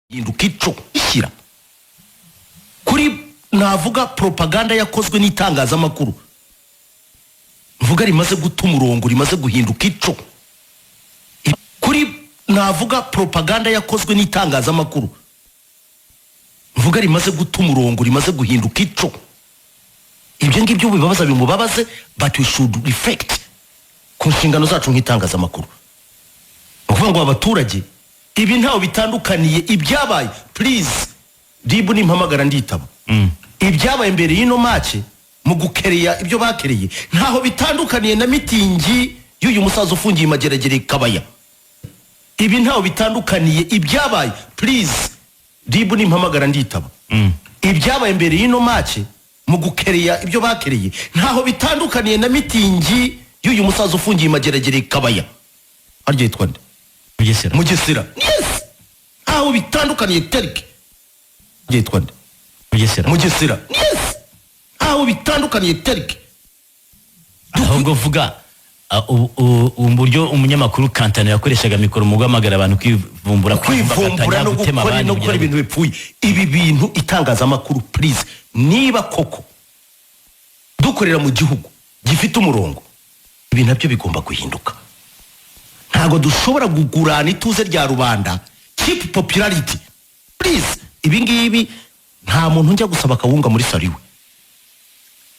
hinduka ico ishyira kuri navuga propaganda yakozwe n'itangazamakuru mvuga rimaze guta umurongo rimaze guhinduka ico kuri navuga propaganda yakozwe n'itangazamakuru mvuga rimaze guta umurongo rimaze guhinduka ico ibyo ngibyo bibabaza bimubabaze but we should reflect ku nshingano zacu nk'itangazamakuru ukuvuga ngo abaturage ibi ntaho bitandukaniye ibyabaye please dibu nimpamagara nditaba ibyabaye mbere y'ino mace mu gukereya ibyo bakereye ntaho bitandukaniye na mitingi y'uyu musaza ufungiye mageragere kabaya ibi ntaho bitandukaniye ibyabaye please dibu nimpamagara nditaba ibyabaye mbere y'ino mace mu gukereya ibyo bakereye ntaho bitandukaniye na mitingi y'uyu musaza ufungiye mageragere kabaya aryo yitwa nde Mugesera yes aho bitandukaniye terike yitwa nde Mugesera yes aho bitandukaniye terike ahubwo vuga uburyo umunyamakuru Kantana yakoreshaga mikoro mu guhamagara abantu kwivumbura no gukora no gukora ibintu bipfuye ibi bintu itangazamakuru please niba koko dukorera mu gihugu gifite umurongo ibi nabyo bigomba guhinduka ntago dushobora gugurana ituze rya rubanda keep popularity please ibi ngibi nta muntu njya gusaba kawunga muri sariwe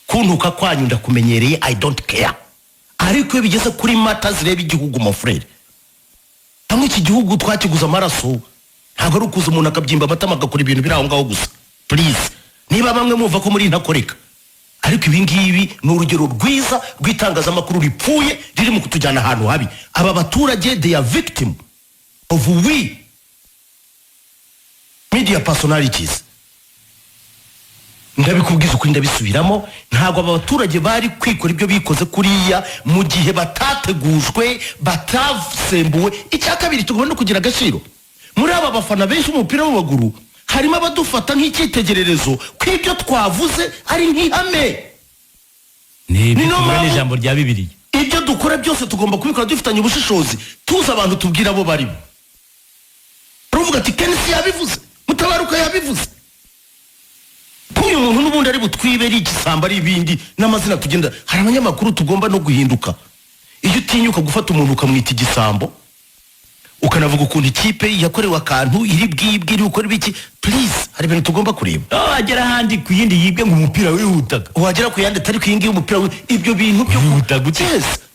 kuntuka kwanyu ndakumenyereye I don't care ariko iyo bigeze kuri mata zireba igihugu my friend hamwe iki gihugu twakiguza amaraso ntago ari ukuza umuntu akabyimba amatama agakora ibintu biri aho ngaho gusa please niba bamwe muva ko muri ntakoreka ariko ibi ngibi ni urugero rwiza rw'itangazamakuru ripfuye riri mu kutujyana ahantu habi aba baturage they are victim of we media personalities ndabikubwiza ukuri ndabisubiramo ntabwo aba baturage bari kwikora ibyo bikoze kuriya mu gihe batategujwe batasembuwe icya kabiri tugomba no kugira agaciro muri aba bafana benshi umupira w'amaguru harimo abadufata nk'icyitegererezo kw'ibyo twavuze ari nk'ihame ni ijambo rya Bibiliya ibyo dukora byose tugomba kubikora dufitanye ubushishozi tuzi abantu tubwira abo barimo ruvuga ati Kenisi yabivuze Mutabaruka yabivuze uyu muntu n'ubundi ari butwibe ari igisamba ari ibindi n'amazina tugenda hari abanyamakuru tugomba no guhinduka iyo utinyuka gufata umuntu ukamwita igisambo ukanavuga ukuntu ikipe yakorewe akantu iri bwibwe iri gukora ibiki please hari ibintu tugomba kureba wagera ahandi ku yindi yibwe ngo umupira wihutaga wagera ku yandi atari ku yindi y'umupira ibyo bintu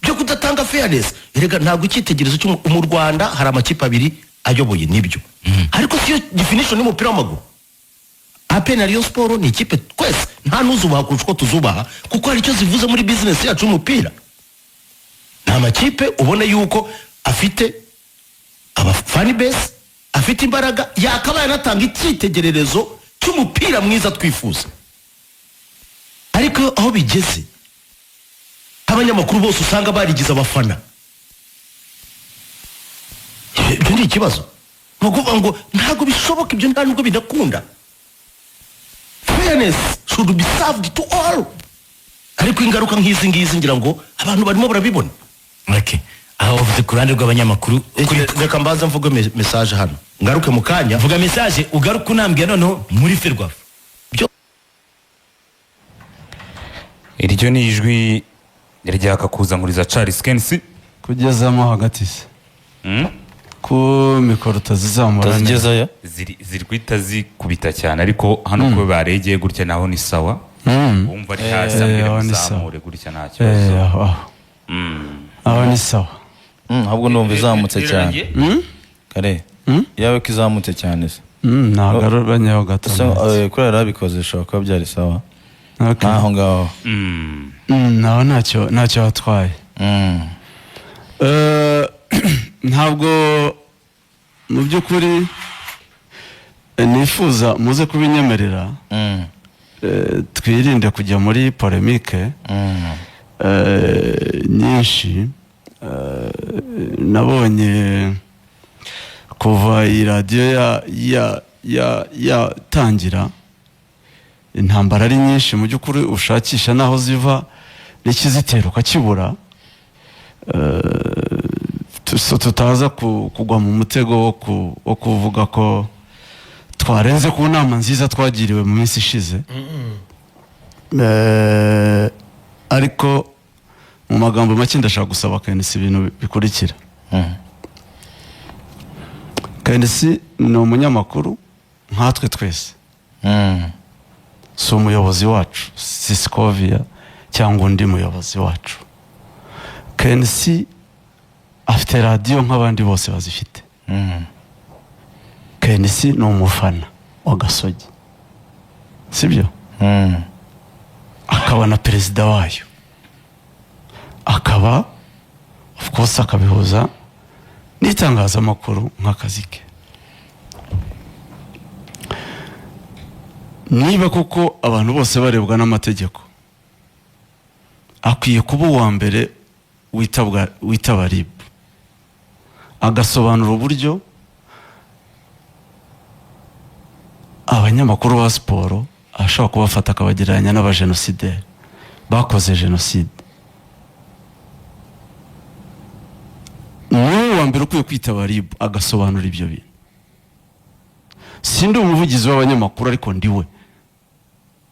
byo kudatanga fairness erega ntabwo icyitegerezo cyo mu Rwanda hari amakipe abiri ayoboye nibyo ariko siyo definition y'umupira w'amaguru APR na Rayon Sport ni ikipe twese nta nuzubaha kurusha uko tuzubaha kuko hari icyo zivuze muri business yacu y'umupira nta makipe ubona yuko afite fan base afite imbaraga yakabaye natanga icyitegererezo cy'umupira mwiza twifuza ariko aho bigeze abanyamakuru bose usanga barigize abafana ibyo ni ikibazo ngo ntabwo bishoboka ibyo nta nubwo bidakunda fairness should be served to all ariko ingaruka nk'izi ngizi ngira ngo abantu barimo barabibona okay aho uvuze ku ruhande rw'abanyamakuru reka mbaza mvuge message hano ngaruke mu kanya vuga message ugaruka unambye noneho muri Ferwafa iryo ni ijwi ryaka kuzanguriza Charles Kensi kugezamo hagati se ku mikoro tazizamura ngezayo ziri kwita zikubita cyane ariko hano ko baregeye gutya naho ni sawa umva ari hasi amure gutya nta kibazo aho ni sawa ahubwo numva izamutse cyane kare yawe ko izamutse cyane se ntabwo banyaho gato kuri arabikoze bishobora kuba byari sawa aho ngaho naho ntacyo watwaye ntabwo mu by'ukuri nifuza muze kubinyemerera twirinde kujya muri polemike nyinshi nabonye kuva iyi radiyo yatangira intambara ari nyinshi mu by'ukuri ushakisha naho ziva n'ikizitera ukakibura tutaza kugwa mu mutego wo kuvuga ko twarenze ku nama nziza twagiriwe mu minsi ishize. Ariko mu magambo make ndashaka gusaba KNC ibintu bikurikira. KNC ni umunyamakuru nkatwe twese. Si umuyobozi wacu, si Scovia cyangwa undi muyobozi wacu. KNC afite radio nk'abandi bose bazifite. KNC ni umufana wa Gasogi, sibyo? Akaba na perezida wayo, akaba of course akabihuza n'itangazamakuru nk'akazi ke. Niba koko abantu bose barebwa n'amategeko, akwiye kuba uwa mbere witaba RIB, agasobanura uburyo abanyamakuru ba siporo ashobora kubafata akabagereranya n'abajenosideri bakoze jenoside. Niwe wa mbere ukwiye kwitaba RIB agasobanura ibyo bintu. Sindi umuvugizi w'abanyamakuru, ariko ndiwe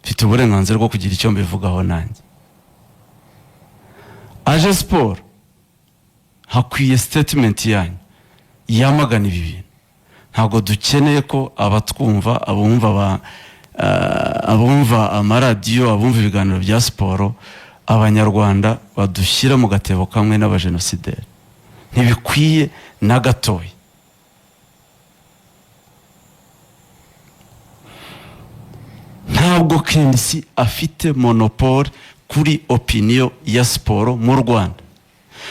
mfite uburenganzira bwo kugira icyo mbivugaho nanjye. Aje siporo hakwiye statement yanyu yamagana ibi bintu. Ntabwo dukeneye ko abatwumva, abumva amaradiyo, abumva ibiganiro bya siporo, abanyarwanda badushyira mu gatebo kamwe n'abajenosideri. Ntibikwiye na gatoya. Ntabwo KNC afite monopole kuri opinion ya siporo mu Rwanda.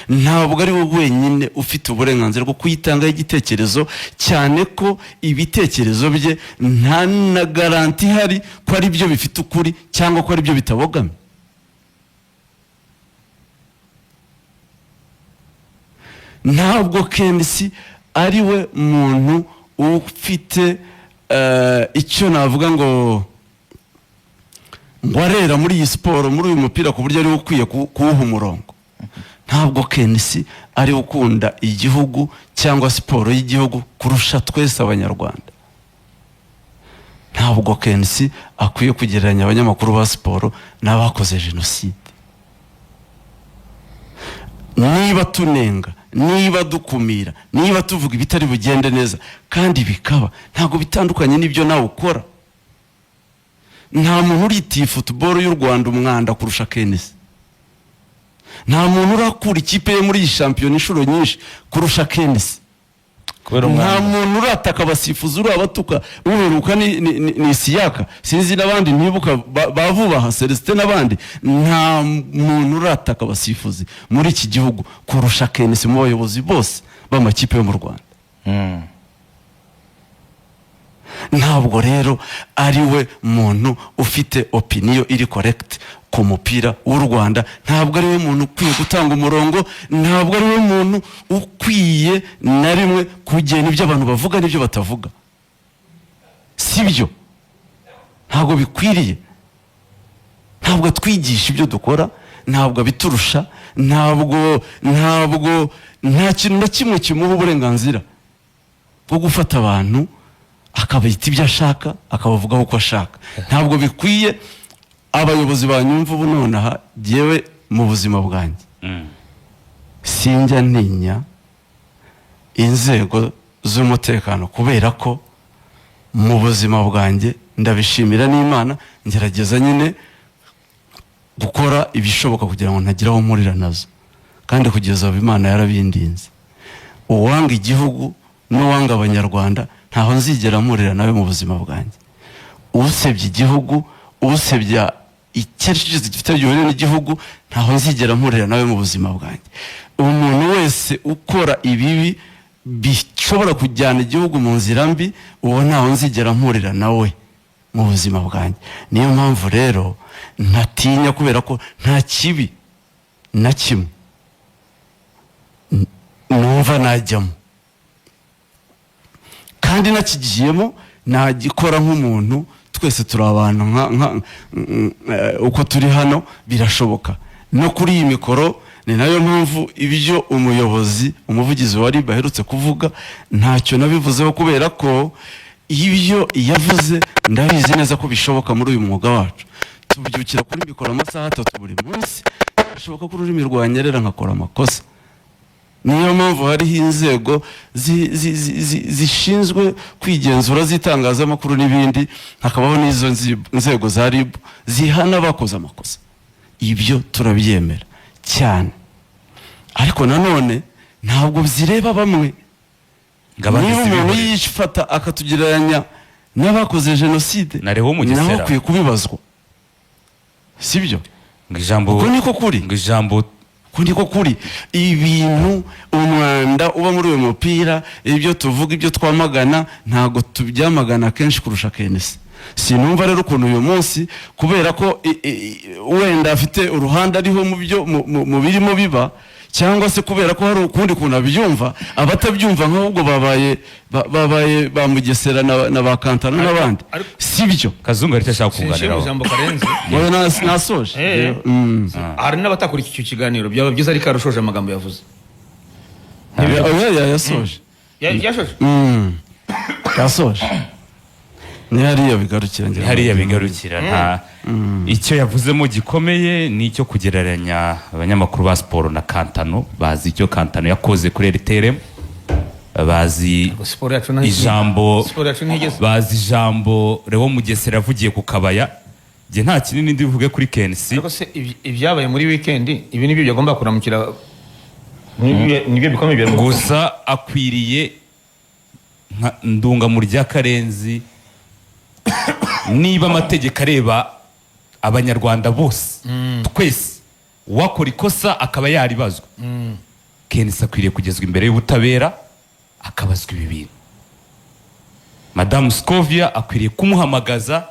Ntabwo ari we wenyine ufite uburenganzira bwo kuyitangaho igitekerezo, cyane ko ibitekerezo bye nta na garanti hari ko ari byo bifite ukuri cyangwa ko ari byo bitabogamye. Ntabwo KNC ari we muntu ufite icyo navuga ngo arera muri iyi siporo, muri uyu mupira, ku buryo ari ukwiye kuwuha umurongo. Ntabwo KNC ari ukunda igihugu cyangwa siporo y'igihugu kurusha twese abanyarwanda. Ntabwo KNC akwiye kugereranya abanyamakuru ba siporo n'abakoze jenoside. Niba tunenga, niba dukumira, niba tuvuga ibitari bugende neza kandi bikaba, ntabwo bitandukanye n'ibyo nawe ukora. Nta muntu uritiye football y'u Rwanda umwanda kurusha KNC. Nta muntu urakura ikipe ye muri iyi shampiyona inshuro nyinshi kurusha KNC. Nta muntu urataka abasifuzi, urabatuka uheruka ni Isiyaka, sinzi n'abandi ntibuka bavubaha Celestin n'abandi. Nta muntu urataka abasifuzi muri iki gihugu kurusha KNC mu bayobozi bose b'amakipe yo mu Rwanda. Ntabwo rero ari we muntu ufite opinion iri correct ku mupira w'u Rwanda. Ntabwo ari we muntu ukwiye gutanga umurongo. Ntabwo ari we muntu ukwiye na rimwe kugena ibyo abantu bavuga n'ibyo batavuga. Sibyo, ntabwo bikwiriye. Ntabwo twigisha ibyo dukora, ntabwo abiturusha, ntabwo nta kintu na kimwe kimuha uburenganzira bwo gufata abantu akabita ibyo ashaka, akabavugaho uko ashaka. Ntabwo bikwiye. Abayobozi banyumva ubu nonaha, jyewe mu buzima bwanjye sinjya ntinya inzego z'umutekano, kubera ko mu buzima bwanjye ndabishimira n'Imana, ngerageza nyine gukora ibishoboka kugira ngo ntagira aho mpurira nazo, kandi kugeza ubu Imana yarabindinze. Uwanga igihugu n'uwanga abanyarwanda ntaho nzigera mpurira nawe mu buzima bwanjye. Usebye igihugu, usebye icyerekezo gifite gihugu n'igihugu, ntaho nzigera mpurira nawe mu buzima bwanjye. Umuntu wese ukora ibibi bishobora kujyana igihugu mu nzira mbi, uwo ntaho nzigera mpurira nawe mu buzima bwanjye. Niyo mpamvu rero ntatinya, kubera ko nta kibi na kimwe numva najyamo, kandi nakigiyemo nagikora nk'umuntu. Twese turi abantu uko turi hano, birashoboka. No kuri iyi mikoro ni nayo mpamvu ibyo umuvugizi wa RIB aherutse kuvuga ntacyo nabivuzeho, kubera ko ibyo yavuze ndabizi neza ko bishoboka muri uyu mwuga wacu. Tubyukira kuri mbikora amasaha 3 buri munsi, bishoboka ko ururimi rwanyerera nkakora amakosa. Niyo mpamvu hariho inzego zishinzwe kwigenzura z'itangazamakuru n'ibindi, hakabaho n'izo nzego za RIB zihana abakoze amakosa. Ibyo turabyemera cyane, ariko nanone ntabwo zireba bamwe. Niba umuntu yifata akatugereranya n'abakoze jenoside, naho akwiye kubibazwa, sibyo? Ngijambo niko kuri, niko kuri. Ibintu umwanda uba muri uyu mupira, ibyo tuvuga, ibyo twamagana, ntago tubyamagana kenshi kurusha kenesi. Sinumva rero ukuntu uyu munsi, kubera ko wenda afite uruhande ariho mu byo mu birimo biba, cyangwa se kubera ko hari ukundi kuntu abyumva, abatabyumva nk'ubwo babaye ba Mugesera na ba Kantano n'abandi, sibyo? Kazungu ari cyashaka kuganiraho ijambo Karenzi nasoje. Hari n'abatakora iki kiganiro, byaba byiza ari karushoje amagambo yavuze. Yasoje ni hariya bigarukira nta icyo yavuzemo gikomeye ni icyo kugereranya abanyamakuru ba siporo na Kantano. Bazi icyo Kantano yakoze kuri RTRM, bazi ijambo Rewo Mugesera yavugiye ku Kabaya. Nge nta kinini ndivuge kuri KNC. Ariko se ibyabaye muri weekend, ibi nibyo byagomba kuramukira, nibyo bikomeye bya gusa akwiriye ndunga mu rya Karenzi. Niba amategeko areba abanyarwanda bose, twese wakora ikosa akaba yaribazwa, KNC akwiriye kugezwa imbere y'ubutabera akabazwa ibi bintu. Madame Scovia akwiriye kumuhamagaza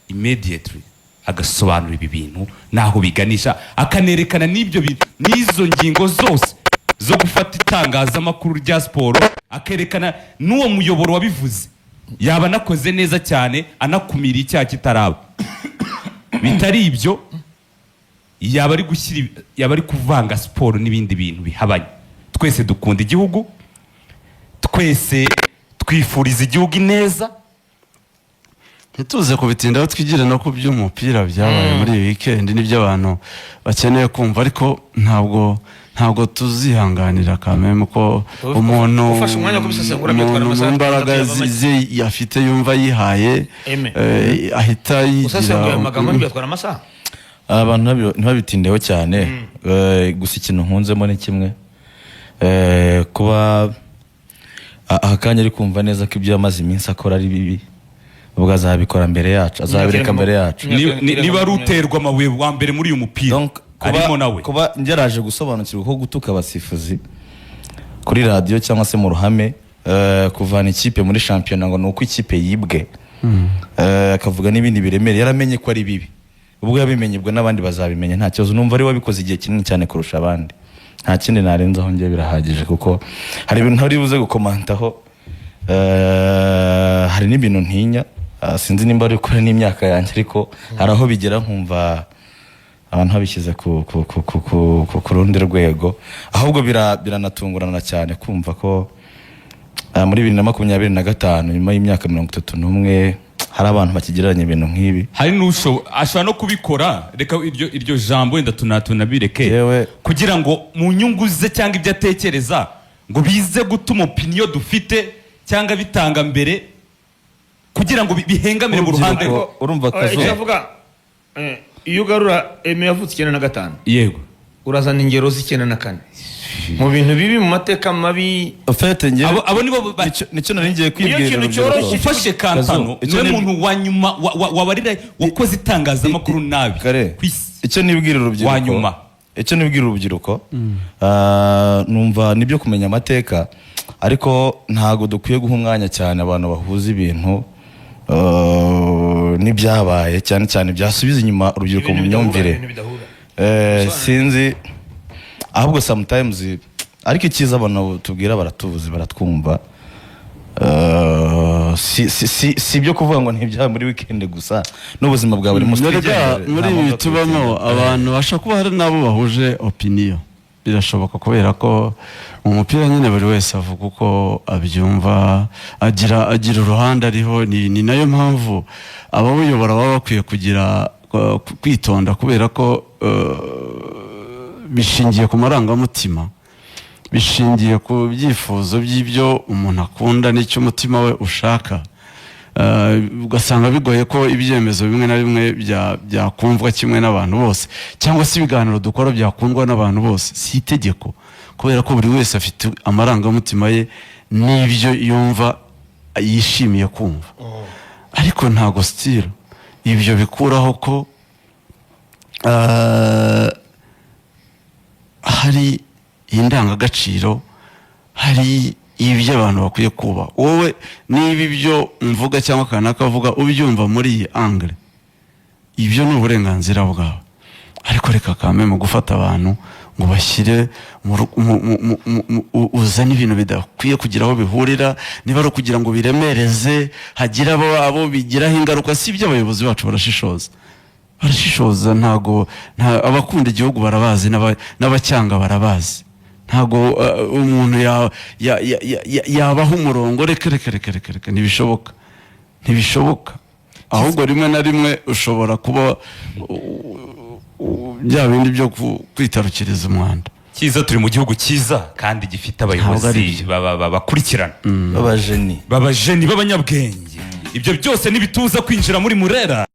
immediately agasobanura ibi bintu naho biganisha, akanerekana n'ibyo bintu n'izo ngingo zose zo gufata itangazamakuru rya siporo, akerekana n'uwo muyoboro wabivuze yaba nakoze neza cyane anakumira icyaha kitaraba. Bitari ibyo yaba ari kuvanga siporo n'ibindi bintu bihabanye. Twese dukunda igihugu, twese twifuriza igihugu neza. Ntituze kubitindaho, twigire no ku by'umupira byabaye muri iyi weekend n'ibyo abantu bakeneye kumva, ariko ntabwo tuzihanganira kameme ko umuntu mu mbaraga ze yafite yumva yihaye ahita yigira abantu ntibabitindeho cyane. Gusa ikintu nkunzemo ni kimwe, kuba akanya ari kumva neza ko ibyo yamaze iminsi akora ari bibi, ubwo azabikora mbere yacu, azabireka mbere yacu. Niba ari uterwa amabuye wa mbere muri uyu mupira arimo nawe, kuba ngeraje gusobanukirwa ko gutuka abasifuzi kuri radio cyangwa se mu ruhame, kuvana ikipe muri shampiyona ngo nuko ikipe yibwe, akavuga n'ibindi biremere, yaramenye ko ari bibi. Ubwo yabimenye bwo n'abandi bazabimenya, nta kibazo. Numva ari wabikoze igihe kinini cyane kurusha abandi, nta kindi narenzaho, ngiye birahagije. Kuko hari ibintu ntari buze gukomantaho, hari n'ibintu ntinya, sinzi nimba ari kure n'imyaka yanjye, ariko hari aho bigera nkumva abantu babishyize ku rundi rwego. Ahubwo biranatungurana cyane kumva ko muri 2025 nyuma y'imyaka 31 hari abantu bakigereranya ibintu nk'ibi. Hari ashobora no kubikora, reka iryo jambo wenda tunabireke kugira ngo mu nyungu ze cyangwa ibyo atekereza ngo bize gutuma opinion dufite cyangwa bitanga mbere, kugira ngo bihengamire mu ruhande. Urumva kavuga iyo ugarura Eme yavutse 95, yego urazana ingero z'94 mu bintu bibi, mu mateka mabi. Abo nibo nicyo nari ngiye kwibwira. Ufashe Kantano niwe muntu wa nyuma wabarira wakoze itangazamakuru nabi. Icyo nibwira urubyiruko wa nyuma, icyo nibwira urubyiruko, numva nibyo kumenya amateka, ariko ntago dukwiye guha umwanya cyane abantu bahuza ibintu n'ibyabaye, cyane cyane byasubiza inyuma urubyiruko mu myumvire. Sinzi, ahubwo sometimes, ariko icyiza abantu tubwira baratuvuze, baratwumva. Si ibyo kuvuga ngo ntibyaha muri weekend gusa, n'ubuzima bwa buri munsi. Muri ibi tubamo abantu bashaka kuba hari nabo bahuje opinion, birashoboka kubera ko mu mupira nyine buri wese avuga uko abyumva, agira uruhande ariho. Ni nayo mpamvu abawuyobora baba bakwiye kugira kwitonda, kubera ko bishingiye ku marangamutima, bishingiye ku byifuzo by'ibyo umuntu akunda n'icyo umutima we ushaka. Ugasanga bigoye ko ibyemezo bimwe na bimwe byakumvwa kimwe n'abantu bose, cyangwa se ibiganiro dukora byakundwa n'abantu bose. Si itegeko, kubera ko buri wese afite amarangamutima ye n'ibyo yumva yishimiye kumva. Ariko ntago style ibyo bikuraho ko hari indangagaciro, hari ibyo abantu bakwiye kuba. Wowe niba ibyo mvuga cyangwa kanaka avuga ubyumva muri iyi angle, ibyo ni uburenganzira bwawe. Ariko reka kame mu gufata abantu ngo bashyire uzane ibintu bidakwiye kugira aho bihurira, niba ari ukugira ngo biremereze hagira abo bigiraho ingaruka. Si ibyo abayobozi bacu barashishoza, ntago abakunda igihugu barabazi, n'abacyanga barabazi. Ntago umuntu yabaho umurongo reka ntibishoboka. Ahubwo rimwe na rimwe ushobora kuba bya bindi byo kwitarukiriza umwanda. Cyiza turi mu gihugu cyiza kandi gifite abayobozi bakurikirana, b'abajeni b'abanyabwenge. Ibyo byose nibituza kwinjira muri Murera.